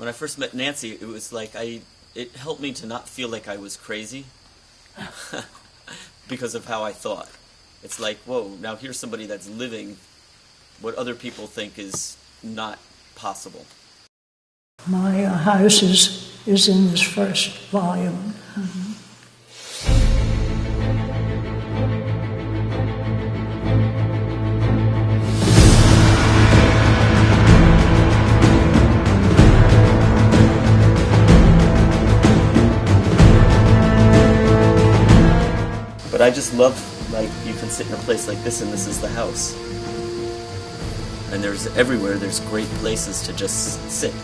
when I first met Nancy, it was like it helped me to not feel like I was crazy because of how I thought. It's like, whoa, now here's somebody that's living what other people think is not possible. My house is in this first volume. Mm-hmm. But I just love, like, you can sit in a place like this and this is the house. And there's everywhere, there's great places to just sit.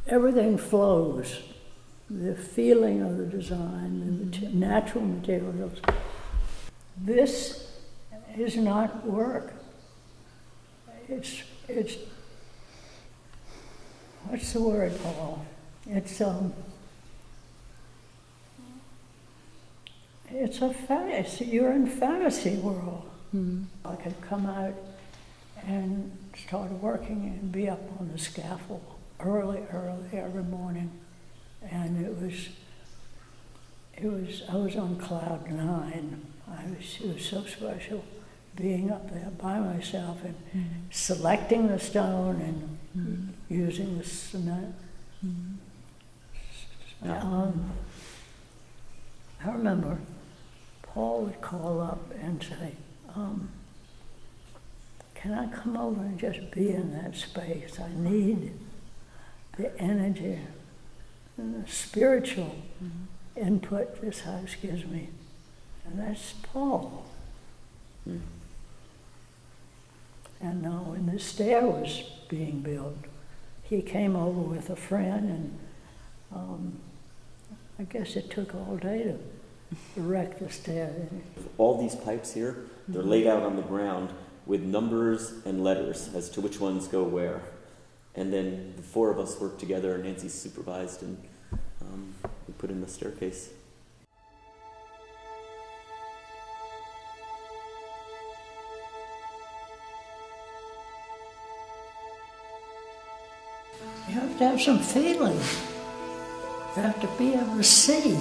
Everything flows. The feeling of the design, the natural materials. This is not work. It's what's the word, Paul? It's a fantasy. You're in fantasy world. Mm-hmm. I could come out and start working and be up on the scaffold early every morning, and it was I was on cloud 9. It was so special being up there by myself and selecting the stone and using the cement. I remember Paul would call up and say, can I come over and just be in that space? I need the energy and the spiritual input this house gives me. And that's Paul. Mm. And when the stair was being built, he came over with a friend, and I guess it took all day to erect the stair. All these pipes here, they're laid out on the ground with numbers and letters as to which ones go where. And then the 4 of us worked together, and Nancy supervised, and we put in the staircase. You have to have some feeling. You have to be able to see.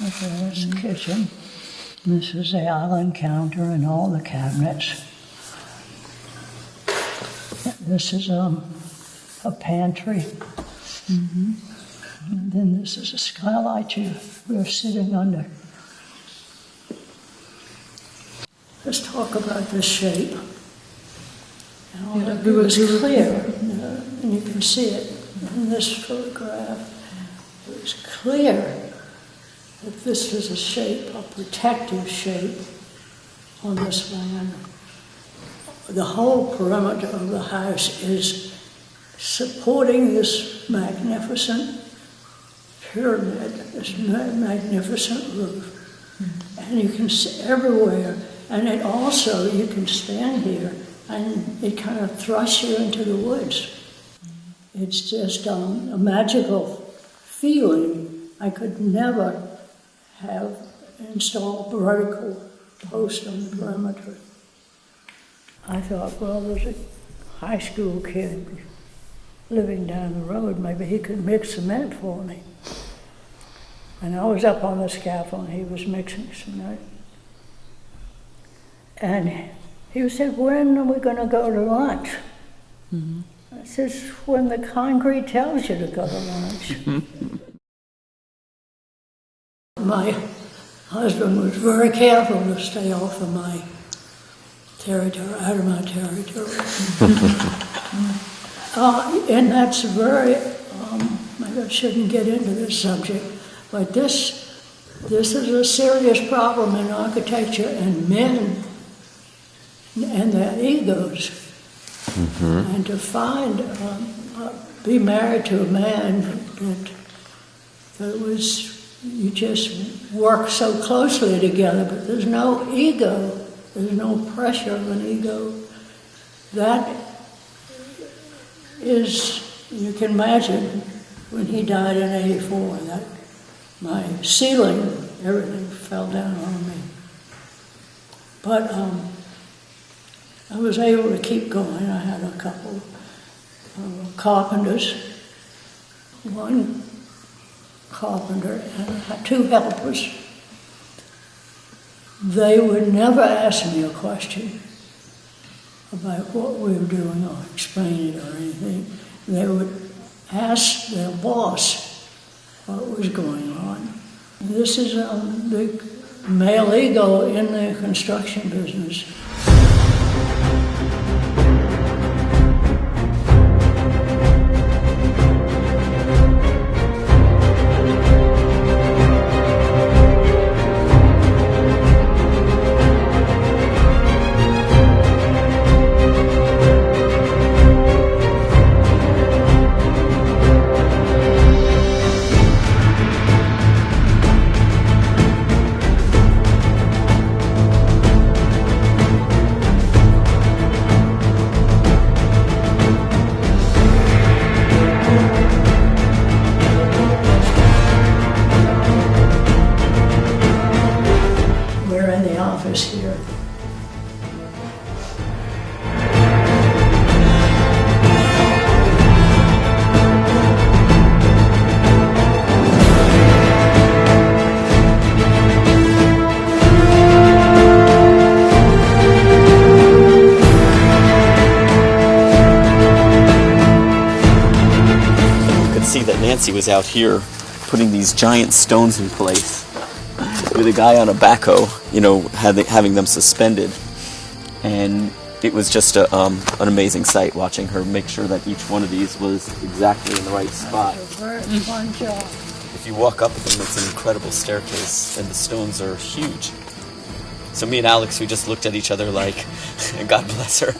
Okay, that's the kitchen. This is the island counter and all the cabinets. This is a pantry. Mm-hmm. And then this is a skylight we're sitting under. Let's talk about this shape. It was clear, and you can see it in this photograph. It was clear that this was a shape, a protective shape on this land. The whole perimeter of the house is supporting this magnificent pyramid, this magnificent roof. And you can see everywhere. And it also, you can stand here and it kind of thrusts you into the woods. It's just a magical feeling. I could never have installed vertical posts on the perimeter. I thought, well, there's a high school kid living down the road, maybe he could mix cement for me. And I was up on the scaffold and he was mixing cement. And he said, when are we going to go to lunch? Mm-hmm. I says, when the concrete tells you to go to lunch. My husband was very careful to stay off of my territory, out of my territory. And that's very, maybe I shouldn't get into this subject, but this is a serious problem in architecture and men and their egos. Mm-hmm. And to find, be married to a man that was, you just work so closely together, but there's no ego, there's no pressure of an ego. That is, you can imagine when he died in '84, that my ceiling, everything fell down on me. But I was able to keep going. I had a couple of carpenters, one carpenter and I had two helpers. They would never ask me a question about what we were doing or explain it or anything. They would ask their boss what was going on. And this is the male ego in the construction business. Here. You could see that Nancy was out here putting these giant stones in place with a guy on a backhoe, having them suspended. And it was just an amazing sight watching her make sure that each one of these was exactly in the right spot. Very fun job. If you walk up them, it's an incredible staircase, and the stones are huge. So me and Alex, we just looked at each other like, God bless her.